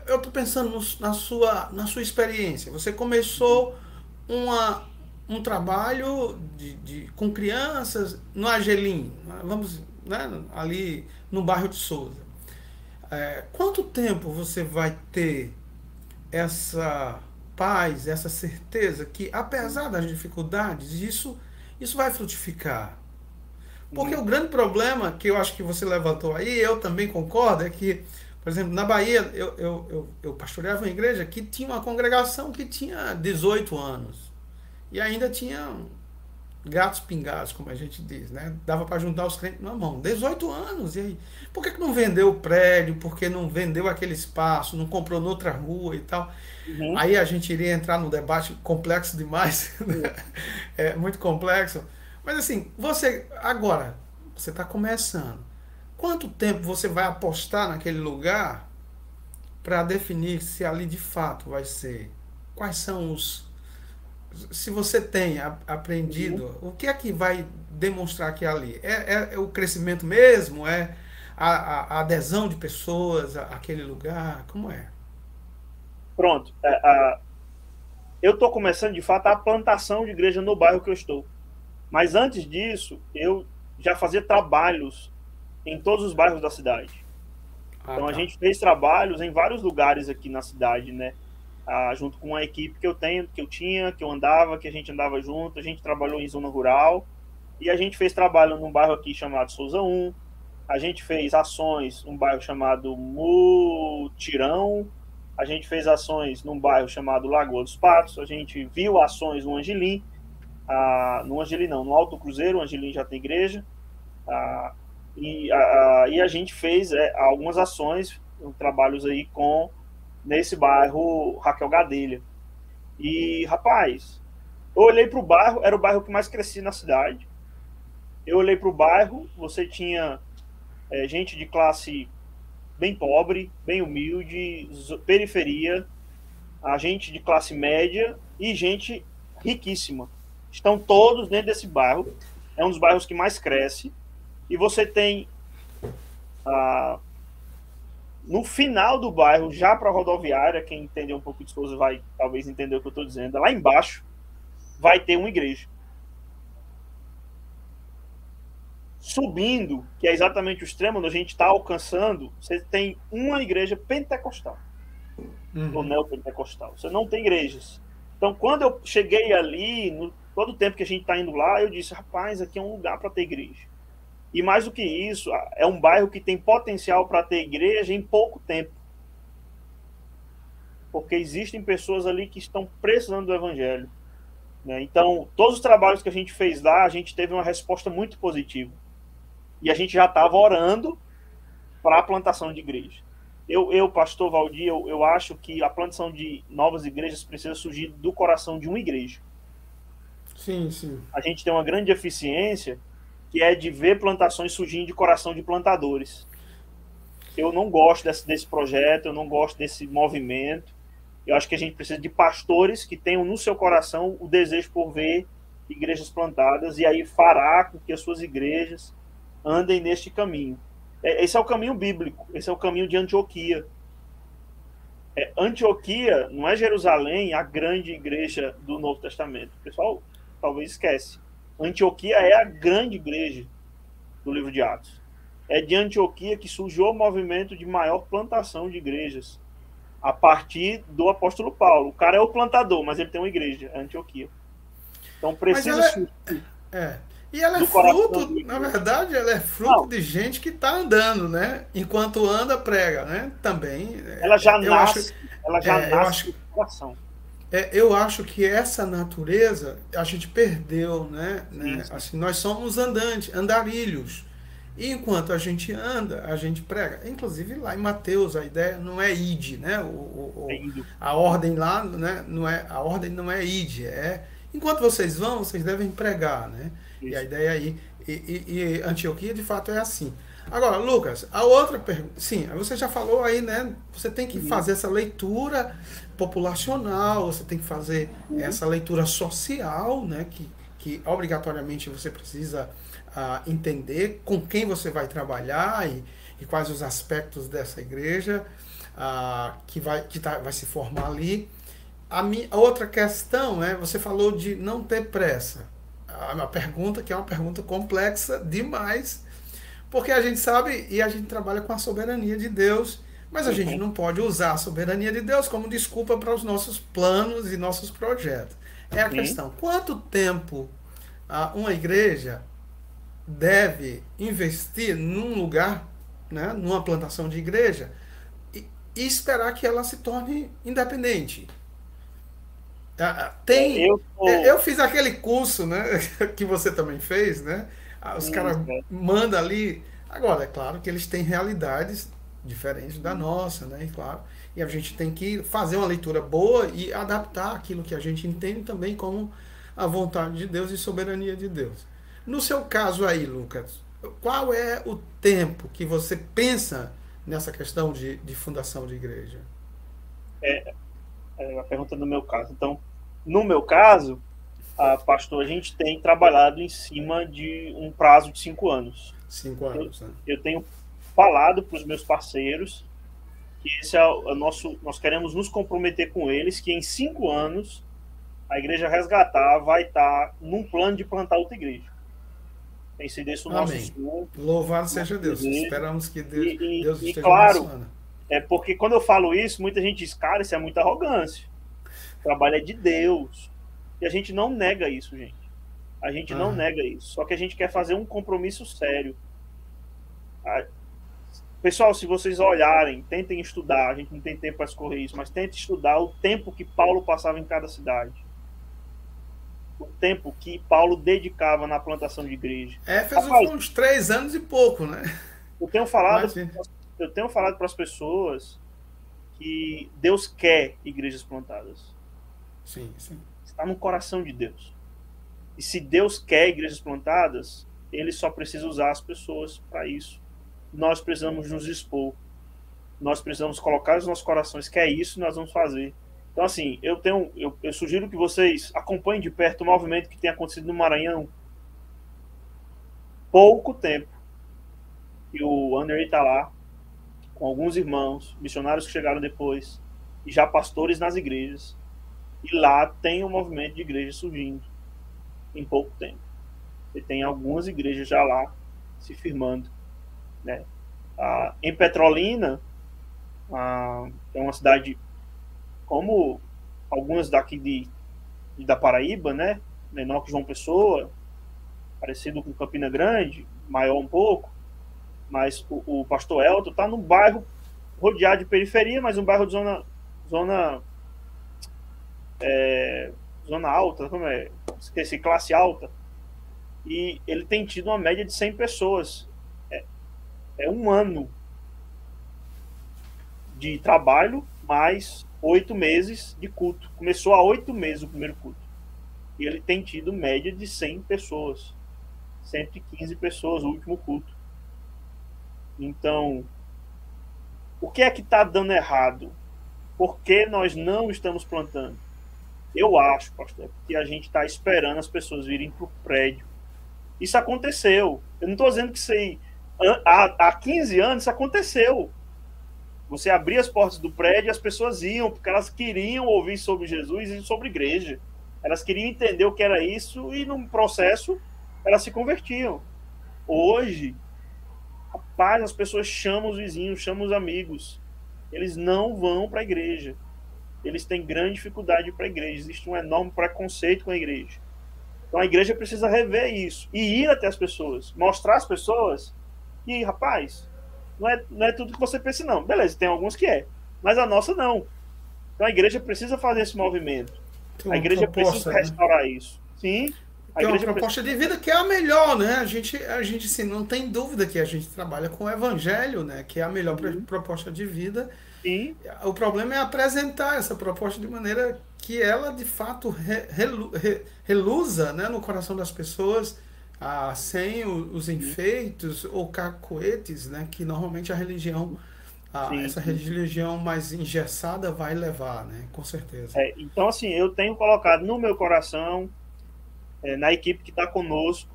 Eu estou pensando na sua experiência. Você começou um trabalho com crianças no Argelim, vamos, né, ali no bairro de Souza. Quanto tempo você vai ter essa paz, essa certeza que, apesar das dificuldades, isso vai frutificar? Porque o grande problema que eu acho que você levantou aí, eu também concordo, é que Por exemplo, na Bahia, eu pastoreava uma igreja que tinha uma congregação que tinha 18 anos. E ainda tinha gatos pingados, como a gente diz, né? Dava para juntar os crentes na mão. 18 anos, e aí? Por que não vendeu o prédio? Por que não vendeu aquele espaço? Não comprou noutra rua e tal? Uhum. Aí a gente iria entrar num debate complexo demais, né? É muito complexo. Mas assim, você agora, você está começando. Quanto tempo você vai apostar naquele lugar para definir se ali de fato vai ser? Quais são os. Se você tem Uhum. aprendido, o que é que vai demonstrar que é ali? É o crescimento mesmo? É a adesão de pessoas àquele lugar? Como é? Pronto. Eu estou começando, de fato, a plantação de igreja no bairro que eu estou. Mas antes disso, eu já fazia trabalhos em todos os bairros da cidade. Ah, Então a tá. gente fez trabalhos em vários lugares aqui na cidade, né? Junto com uma equipe que eu tenho, que eu tinha, que eu andava, que a gente andava junto. A gente trabalhou em zona rural e a gente fez trabalho num bairro aqui chamado Souza 1. A gente fez ações num bairro chamado Mutirão. A gente fez ações num bairro chamado Lagoa dos Patos. A gente viu ações no Angelim. No Angelim não, no Alto Cruzeiro. O Angelim já tem igreja. Ah, e a gente fez algumas ações, trabalhos aí nesse bairro Raquel Gadelha. E, rapaz, eu olhei para o bairro, era o bairro que mais crescia na cidade. Eu olhei para o bairro, você tinha gente de classe bem pobre, bem humilde, periferia, a gente de classe média e gente riquíssima. Estão todos dentro desse bairro. É um dos bairros que mais cresce. E você tem no final do bairro, já para a rodoviária, quem entender um pouco de Souza vai talvez entender o que eu estou dizendo, lá embaixo vai ter uma igreja. Subindo, que é exatamente o extremo onde a gente está alcançando, você tem uma igreja pentecostal, ou Uhum. neopentecostal. Você não tem igrejas. Então, quando eu cheguei ali, todo o tempo que a gente está indo lá, eu disse, rapaz, aqui é um lugar para ter igreja. E mais do que isso, é um bairro que tem potencial para ter igreja em pouco tempo. Porque existem pessoas ali que estão precisando do evangelho. Né? Então, todos os trabalhos que a gente fez lá, a gente teve uma resposta muito positiva. E a gente já estava orando para a plantação de igreja. Pastor Valdir, eu acho que a plantação de novas igrejas precisa surgir do coração de uma igreja. Sim, sim. A gente tem uma grande eficiência que é de ver plantações surgindo de coração de plantadores. Eu não gosto desse projeto, eu não gosto desse movimento. Eu acho que a gente precisa de pastores que tenham no seu coração o desejo por ver igrejas plantadas e aí fará com que as suas igrejas andem neste caminho. Esse é o caminho bíblico, esse é o caminho de Antioquia. Antioquia não é Jerusalém, a grande igreja do Novo Testamento. O pessoal talvez esquece. Antioquia é a grande igreja do livro de Atos. É de Antioquia que surgiu o movimento de maior plantação de igrejas a partir do apóstolo Paulo. O cara é o plantador, mas ele tem uma igreja, Antioquia. Então Mas precisa ela surgir é. E ela é do coração fruto, da na igreja. verdade, ela é fruto Não, de gente que está andando, né? Enquanto anda, prega, né? Também, ela já eu acho, nasce, ela já é, eu nasce acho, do coração. eu acho que essa natureza a gente perdeu, né? Sim, sim. Assim, nós somos andantes, andarilhos. E enquanto a gente anda, a gente prega. Inclusive lá em Mateus a ideia não é ide, né? É indo. A ordem lá, né? Não é, a ordem não é ide, é enquanto vocês vão, vocês devem pregar, né? E a Isso. ideia aí, e Antioquia de fato é assim. Agora, Lucas, a outra pergunta, sim, você já falou aí, né? Você tem que Uhum, fazer essa leitura populacional, você tem que fazer uhum, essa leitura social, né? Que obrigatoriamente você precisa entender com quem você vai trabalhar e quais os aspectos dessa igreja vai se formar ali. A outra questão é, você falou de não ter pressa. A pergunta que é uma pergunta complexa demais, porque a gente sabe e a gente trabalha com a soberania de Deus, mas a gente uhum, não pode usar a soberania de Deus como desculpa para os nossos planos e nossos projetos. É a sim. questão: quanto tempo uma igreja deve investir num lugar, né, numa plantação de igreja, e esperar que ela se torne independente. É, Tem, eu eu tô. fiz aquele curso, né, que você também fez, né? Os caras É, mandam ali. Agora, é claro que eles têm realidades diferentes da nossa, né? E claro, e a gente tem que fazer uma leitura boa e adaptar aquilo que a gente entende também como a vontade de Deus e soberania de Deus. No seu caso aí, Lucas, qual é o tempo que você pensa nessa questão de fundação de igreja? a pergunta no meu caso. Então, no meu caso, pastor, a gente tem trabalhado em cima de um prazo de 5 anos. 5 anos, né? Eu tenho falado para os meus parceiros que esse é o nosso, nós queremos nos comprometer com eles que em 5 anos a igreja resgatar vai estar num plano de plantar outra igreja. Tem sido esse o nosso Amém. sonho, Louvado nosso seja Deus. desejo. Esperamos que Deus E esteja claro, abençoando. é porque quando eu falo isso, muita gente diz, cara, isso é muita arrogância. O trabalho é de Deus. E a gente não nega isso, gente. A gente não Aham. nega isso. Só que a gente quer fazer um compromisso sério. Pessoal, se vocês olharem, tentem estudar, a gente não tem tempo para escorrer isso, mas tentem estudar o tempo que Paulo passava em cada cidade. O tempo que Paulo dedicava na plantação de igreja. Éfeso Rapaz, foi uns 3 anos e pouco, né? eu tenho falado, Imagina. eu tenho falado para as pessoas que Deus quer igrejas plantadas. Sim, sim. Está no coração de Deus. E se Deus quer igrejas plantadas, ele só precisa usar as pessoas para isso. Nós precisamos nos expor. Nós precisamos colocar nos nossos corações que é isso que nós vamos fazer. Então, assim, eu sugiro que vocês acompanhem de perto o movimento que tem acontecido no Maranhão. Pouco tempo que o Anderson está lá, com alguns irmãos, missionários que chegaram depois, e já pastores nas igrejas. E lá tem um movimento de igreja surgindo em pouco tempo. E tem algumas igrejas já lá se firmando, né? Em Petrolina, é uma cidade como algumas daqui da Paraíba, né? Menor que João Pessoa, parecido com Campina Grande, maior um pouco, mas o pastor Elton está num bairro rodeado de periferia, mas um bairro de zona, zona alta, como é? Esqueci, classe alta, e ele tem tido uma média de 100 pessoas. É um ano de trabalho, mais 8 meses de culto. Começou há 8 meses o primeiro culto. E ele tem tido média de 100 pessoas. 115 pessoas o último culto. Então, o que é que está dando errado? Por que nós não estamos plantando? Eu acho, pastor, que a gente está esperando as pessoas virem para o prédio. Isso aconteceu. Eu não estou dizendo que isso aí... Há 15 anos isso aconteceu. Você abria as portas do prédio e as pessoas iam, porque elas queriam ouvir sobre Jesus e sobre igreja. Elas queriam entender o que era isso e, num processo, elas se convertiam. Hoje, rapaz, as pessoas chamam os vizinhos, chamam os amigos. Eles não vão para a igreja. Eles têm grande dificuldade de ir para a igreja. Existe um enorme preconceito com a igreja. Então a igreja precisa rever isso e ir até as pessoas, mostrar às pessoas que, rapaz, não é tudo que você pensa, não. Beleza, tem alguns que é, mas a nossa não. Então a igreja precisa fazer esse movimento. Tem A uma igreja precisa proposta, né? restaurar isso. Sim, a Tem uma igreja precisa. proposta de vida que é a melhor, né? A gente sim, não tem dúvida que a gente trabalha com o evangelho, né? Que é a melhor Sim, proposta de vida. sim, O problema é apresentar essa proposta de maneira que ela, de fato, reluza, né, no coração das pessoas, sem os enfeitos ou cacoetes, né, que normalmente a religião, sim, essa sim. religião mais engessada vai levar, né, com certeza. Então, assim, eu tenho colocado no meu coração, na equipe que está conosco,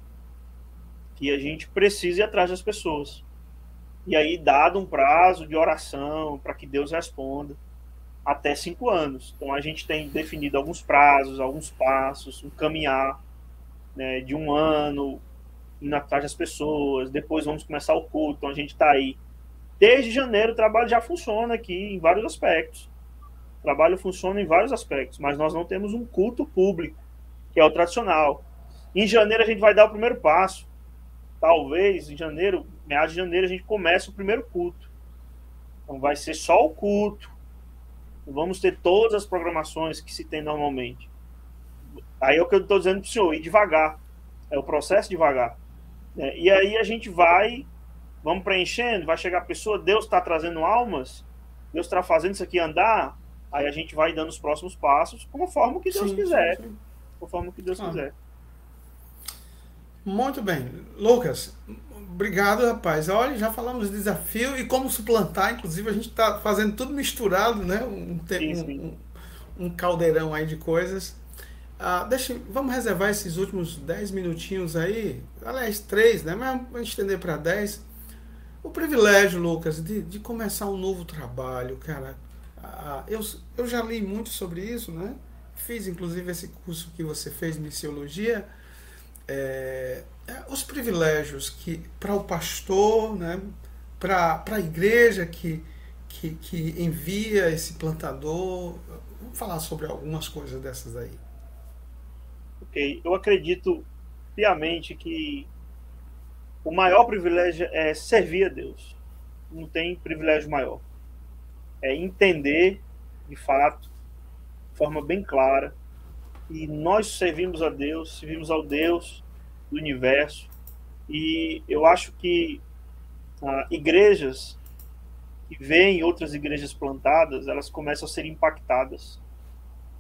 que a gente precisa ir atrás das pessoas. E aí, dado um prazo de oração para que Deus responda, até 5 anos. Então, a gente tem definido alguns prazos, alguns passos, um caminhar, né, de um ano, indo atrás das pessoas. Depois vamos começar o culto. Então, a gente está aí. Desde janeiro, o trabalho já funciona aqui em vários aspectos. O trabalho funciona em vários aspectos, mas nós não temos um culto público, que é o tradicional. Em janeiro, a gente vai dar o primeiro passo. Talvez em janeiro, meados de janeiro, a gente comece o primeiro culto. Então vai ser só o culto. Não vamos ter todas as programações que se tem normalmente. Aí é o que eu estou dizendo para o senhor, ir devagar. É o processo devagar. Né? E aí a gente vamos preenchendo, vai chegar a pessoa, Deus está trazendo almas, Deus está fazendo isso aqui andar, aí a gente vai dando os próximos passos, conforme o que Deus Sim, sim, quiser. sim. Conforme o que Deus Claro. quiser. Muito bem. Lucas, obrigado, rapaz. Olha, já falamos de desafio e como suplantar, inclusive a gente está fazendo tudo misturado, né? Sim, sim. Um caldeirão aí de coisas. Vamos reservar esses últimos 10 minutinhos aí, aliás, 3, né? Mas vamos estender para 10. O privilégio, Lucas, de começar um novo trabalho, cara. Eu já li muito sobre isso, né? Fiz inclusive esse curso que você fez, missiologia. Os privilégios que para o pastor, né? Para a igreja que envia esse plantador. Vamos falar sobre algumas coisas dessas aí. Ok. Eu acredito piamente que o maior privilégio é servir a Deus. Não tem privilégio maior. É entender, de fato, de forma bem clara, que nós servimos ao Deus do universo. E eu acho que igrejas que veem outras igrejas plantadas, elas começam a ser impactadas.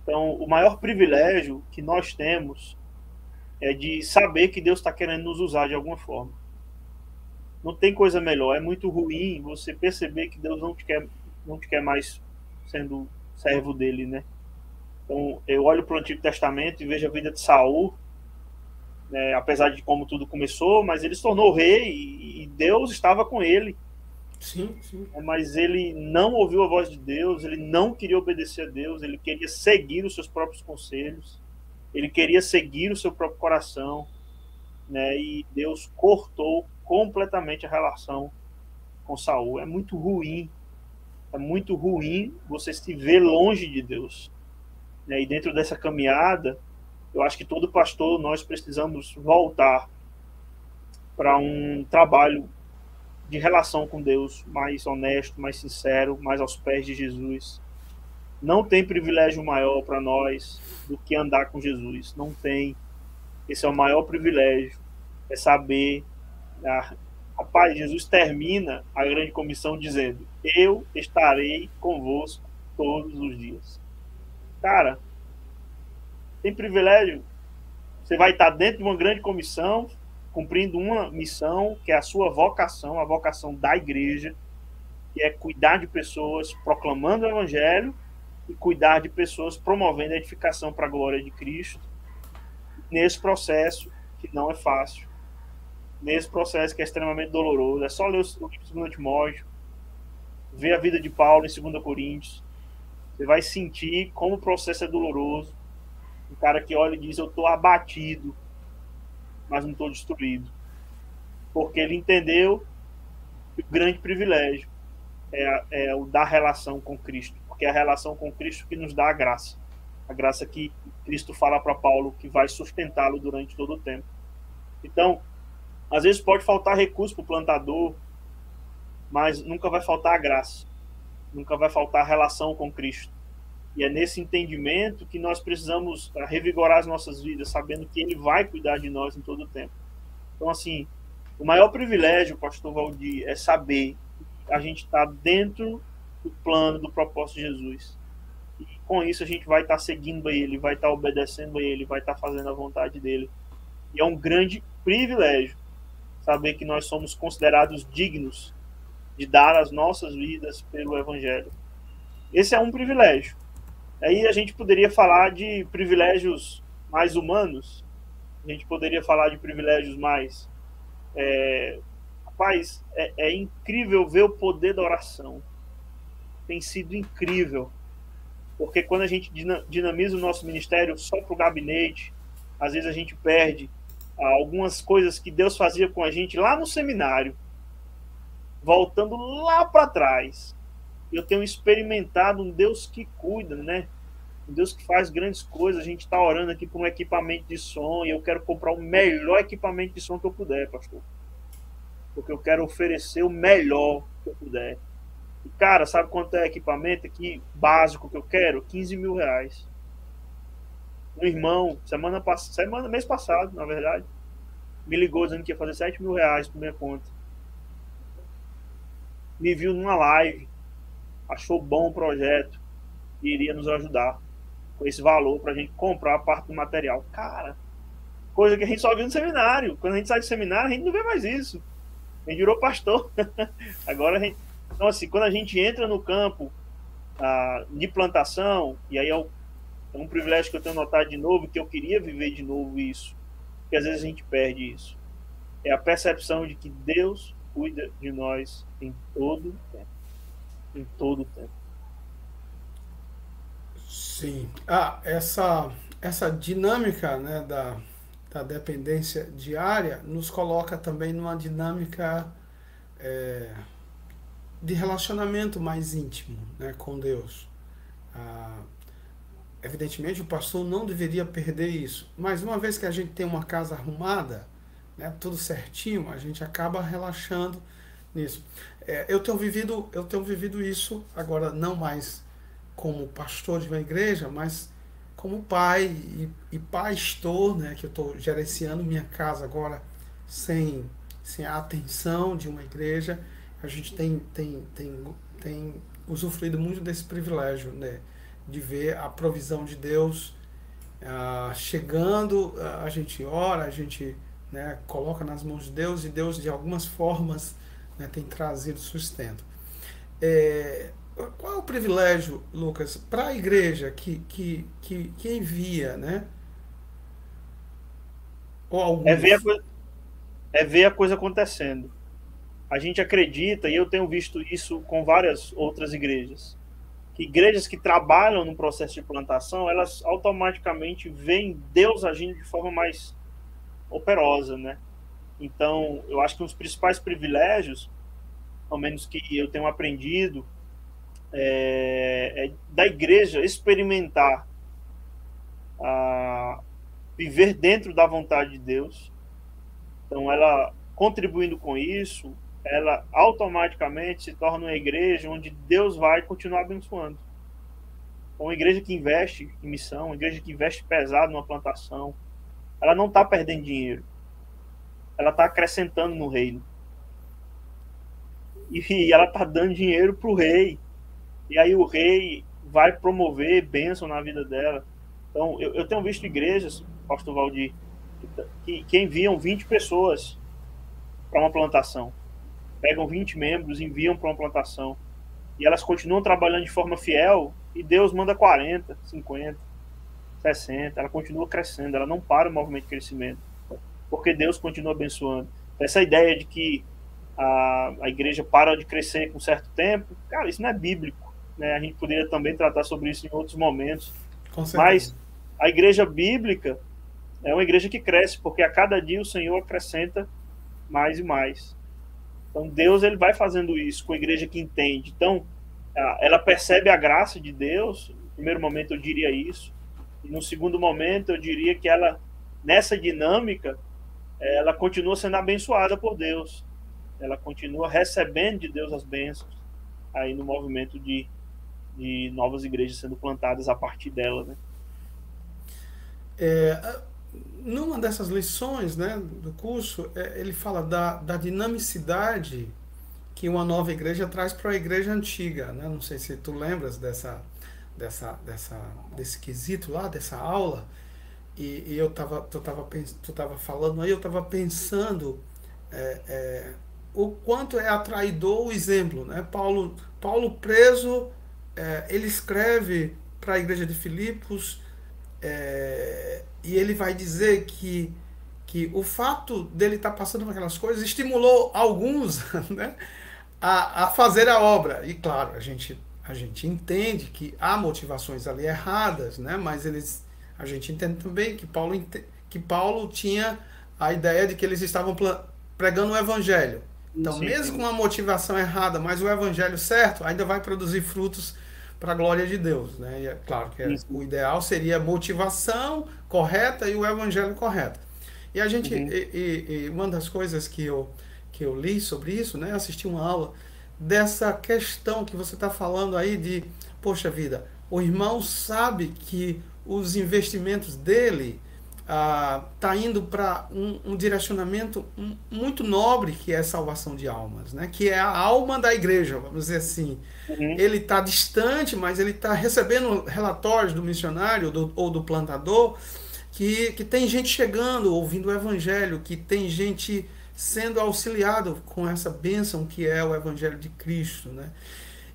Então, o maior privilégio que nós temos é de saber que Deus está querendo nos usar de alguma forma. Não tem coisa melhor. É muito ruim você perceber que Deus não te quer mais sendo servo dele, né? Então, eu olho para o Antigo Testamento e vejo a vida de Saul, né, apesar de como tudo começou, mas ele se tornou rei e Deus estava com ele. Sim, sim. Mas ele não ouviu a voz de Deus, ele não queria obedecer a Deus, ele queria seguir os seus próprios conselhos, ele queria seguir o seu próprio coração, né? E Deus cortou completamente a relação com Saul. É muito ruim você se ver longe de Deus, né? E dentro dessa caminhada, eu acho que todo pastor, nós precisamos voltar para um trabalho de relação com Deus mais honesto, mais sincero, mais aos pés de Jesus. Não tem privilégio maior para nós do que andar com Jesus. Não tem. Esse é o maior privilégio. É saber. Rapaz, Jesus termina a grande comissão dizendo: Eu estarei convosco todos os dias. Cara, tem privilégio. Você vai estar dentro de uma grande comissão, cumprindo uma missão que é a sua vocação, a vocação da igreja, que é cuidar de pessoas proclamando o evangelho e cuidar de pessoas promovendo a edificação para a glória de Cristo, nesse processo que não é fácil, nesse processo que é extremamente doloroso. É só ler o livro de 2 Timóteo, ver a vida de Paulo em 2 Coríntios, você vai sentir como o processo é doloroso. Um cara que olha e diz: eu estou abatido, mas não estou destruído. Porque ele entendeu que o grande privilégio é o da relação com Cristo. Porque é a relação com Cristo que nos dá a graça. A graça que Cristo fala para Paulo que vai sustentá-lo durante todo o tempo. Então, às vezes pode faltar recurso para o plantador, mas nunca vai faltar a graça. Nunca vai faltar a relação com Cristo. E é nesse entendimento que nós precisamos revigorar as nossas vidas, sabendo que Ele vai cuidar de nós em todo o tempo. Então, assim, o maior privilégio, pastor Valdir, é saber que a gente está dentro do plano, do propósito de Jesus. E com isso a gente vai estar seguindo a Ele, vai estar obedecendo a Ele, vai estar fazendo a vontade dEle. E é um grande privilégio saber que nós somos considerados dignos de dar as nossas vidas pelo Evangelho. Esse é um privilégio. Aí a gente poderia falar de privilégios mais humanos, a gente poderia falar de privilégios mais... Rapaz, é incrível ver o poder da oração. Tem sido incrível. Porque quando a gente dinamiza o nosso ministério só para o gabinete, às vezes a gente perde algumas coisas que Deus fazia com a gente lá no seminário, voltando lá para trás. Eu tenho experimentado um Deus que cuida, né? Um Deus que faz grandes coisas. A gente está orando aqui por um equipamento de som e eu quero comprar o melhor equipamento de som que eu puder, pastor. Porque eu quero oferecer o melhor que eu puder. E, cara, sabe quanto é equipamento aqui básico que eu quero? 15 mil reais. Um irmão, mês passado, na verdade, me ligou dizendo que ia fazer 7 mil reais por minha conta. Me viu numa live, achou bom o projeto e iria nos ajudar com esse valor para a gente comprar a parte do material. Cara, coisa que a gente só viu no seminário. Quando a gente sai do seminário, a gente não vê mais isso. A gente virou pastor. Agora a gente... Então, assim, quando a gente entra no campo de plantação, e aí é um privilégio que eu tenho notado de novo, que eu queria viver de novo isso, porque às vezes a gente perde isso. É a percepção de que Deus cuida de nós em todo o tempo. Em todo o tempo. Sim. Essa dinâmica, né, da dependência diária nos coloca também numa dinâmica de relacionamento mais íntimo, né, com Deus. Ah, evidentemente, o pastor não deveria perder isso, mas uma vez que a gente tem uma casa arrumada, né, tudo certinho, a gente acaba relaxando nisso. Eu tenho vivido isso agora não mais como pastor de uma igreja, mas como pai e pastor, né, que eu estou gerenciando minha casa agora sem a atenção de uma igreja. A gente tem usufruído muito desse privilégio, né, de ver a provisão de Deus chegando. A gente ora, a gente, né, coloca nas mãos de Deus, e Deus de algumas formas, né, tem trazido sustento. Qual é o privilégio, Lucas, para a igreja que envia, né? Ou É ver, alguns? é ver a coisa acontecendo. A gente acredita, e eu tenho visto isso com várias outras igrejas, que igrejas que trabalham no processo de plantação, elas automaticamente veem Deus agindo de forma mais operosa, né? Então, eu acho que um dos principais privilégios, ao menos que eu tenho aprendido, é da igreja experimentar, viver dentro da vontade de Deus. Então, ela contribuindo com isso, ela automaticamente se torna uma igreja onde Deus vai continuar abençoando. Uma igreja que investe em missão, uma igreja que investe pesado numa plantação, ela não está perdendo dinheiro, ela está acrescentando no reino. E ela está dando dinheiro para o rei. E aí o rei vai promover bênção na vida dela. Então, eu tenho visto igrejas, pastor Valdir, que enviam 20 pessoas para uma plantação. Pegam 20 membros, enviam para uma plantação. E elas continuam trabalhando de forma fiel, e Deus manda 40, 50, 60. Ela continua crescendo, ela não para o movimento de crescimento, porque Deus continua abençoando. Essa ideia de que a igreja para de crescer com certo tempo, cara, isso não é bíblico, né? A gente poderia também tratar sobre isso em outros momentos. Com certeza. Mas a igreja bíblica é uma igreja que cresce, porque a cada dia o Senhor acrescenta mais e mais. Então Deus, ele vai fazendo isso com a igreja que entende. Então ela percebe a graça de Deus. No primeiro momento eu diria isso, e no segundo momento eu diria que ela, nessa dinâmica, ela continua sendo abençoada por Deus, ela continua recebendo de Deus as bênçãos aí no movimento de novas igrejas sendo plantadas a partir dela, né? Numa dessas lições, né, do curso, ele fala da dinamicidade que uma nova igreja traz para a igreja antiga, né? Não sei se tu lembras desse quesito lá, dessa aula. E tu tava falando aí, eu estava pensando o quanto é atraidor o exemplo, né? Paulo preso, ele escreve para a igreja de Filipos, e ele vai dizer que o fato dele estar passando por aquelas coisas estimulou alguns, né, a fazer a obra. E claro, a gente entende que há motivações ali erradas, né, mas a gente entende também que Paulo tinha a ideia de que eles estavam pregando o evangelho. Então, Sim, mesmo sim. com a motivação errada, mas o evangelho certo ainda vai produzir frutos para a glória de Deus, né? E é claro que Sim, sim. o ideal seria a motivação correta e o evangelho correto. E Uhum. uma das coisas que eu li sobre isso, né? Eu assisti uma aula dessa questão que você está falando aí de, poxa vida, o irmão sabe que os investimentos dele tá indo para um direcionamento muito nobre, que é a salvação de almas, né? Que é a alma da igreja, vamos dizer assim. Uhum. Ele está distante, mas ele está recebendo relatórios do missionário ou do plantador que tem gente chegando, ouvindo o evangelho, que tem gente sendo auxiliado com essa bênção que é o evangelho de Cristo, né?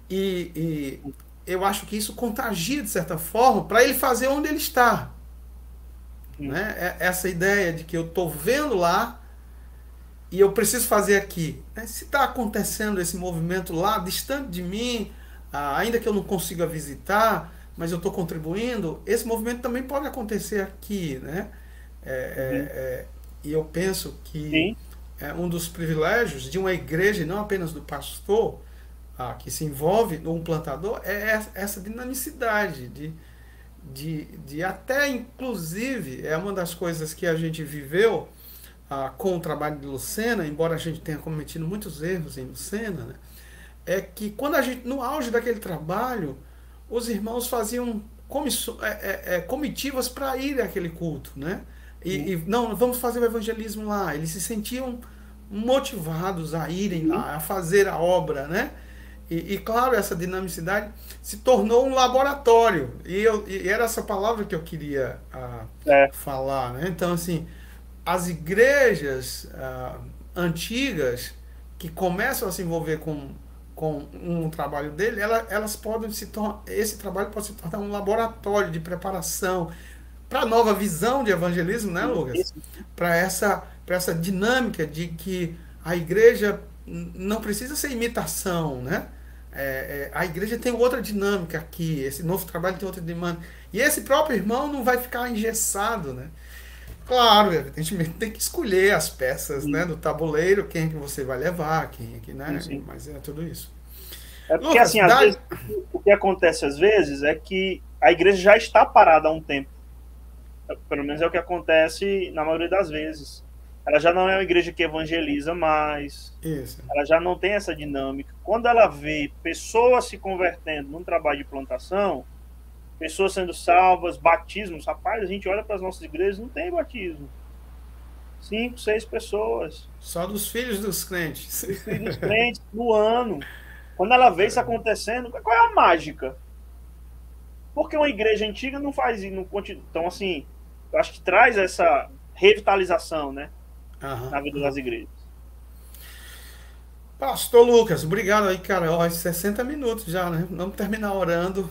E eu acho que isso contagia de certa forma para ele fazer onde ele está, Uhum. né? Essa ideia de que eu estou vendo lá e eu preciso fazer aqui. Se está acontecendo esse movimento lá, distante de mim, ainda que eu não consiga visitar, mas eu estou contribuindo, esse movimento também pode acontecer aqui, né? É, Uhum. é, é, e eu penso que Sim. um dos privilégios de uma igreja, e não apenas do pastor, que se envolve num plantador, é essa dinamicidade de até, inclusive, é uma das coisas que a gente viveu com o trabalho de Lucena, embora a gente tenha cometido muitos erros em Lucena, né, é que quando a gente, no auge daquele trabalho, os irmãos faziam comitivas para ir àquele culto, né? Uhum. Não, vamos fazer o evangelismo lá. Eles se sentiam motivados a irem Uhum. lá, a fazer a obra, né? Claro, essa dinamicidade se tornou um laboratório. E era essa palavra que eu queria É. falar, né? Então, assim, as igrejas antigas que começam a se envolver com um trabalho dele, elas podem se tornar, esse trabalho pode se tornar um laboratório de preparação para a nova visão de evangelismo, né, Lucas? Isso. Para essa dinâmica de que a igreja não precisa ser imitação, né? A igreja tem outra dinâmica aqui, esse novo trabalho tem outra dinâmica. E esse próprio irmão não vai ficar engessado, né? Claro, evidentemente tem que escolher as peças, né, Sim, do tabuleiro, quem é que você vai levar, quem é que, sim, né? sim. Mas é tudo isso. É porque, Lucas, assim, às dá. vezes, o que acontece às vezes é que a igreja já está parada há um tempo. Pelo menos é o que acontece na maioria das vezes. Ela já não é uma igreja que evangeliza mais, Isso. ela já não tem essa dinâmica. Quando ela vê pessoas se convertendo num trabalho de plantação, pessoas sendo salvas, batismos, rapaz, a gente olha para as nossas igrejas, não tem batismo. 5, 6 pessoas. Só dos filhos dos crentes. Os filhos crentes no ano. Quando ela vê isso acontecendo, qual é a mágica? Porque uma igreja antiga não faz isso, não continua. Então, assim, eu acho que traz essa revitalização, né, Aham, na vida das aham. igrejas. Pastor Lucas, obrigado aí, cara. Ó, 60 minutos já, né? Vamos terminar orando.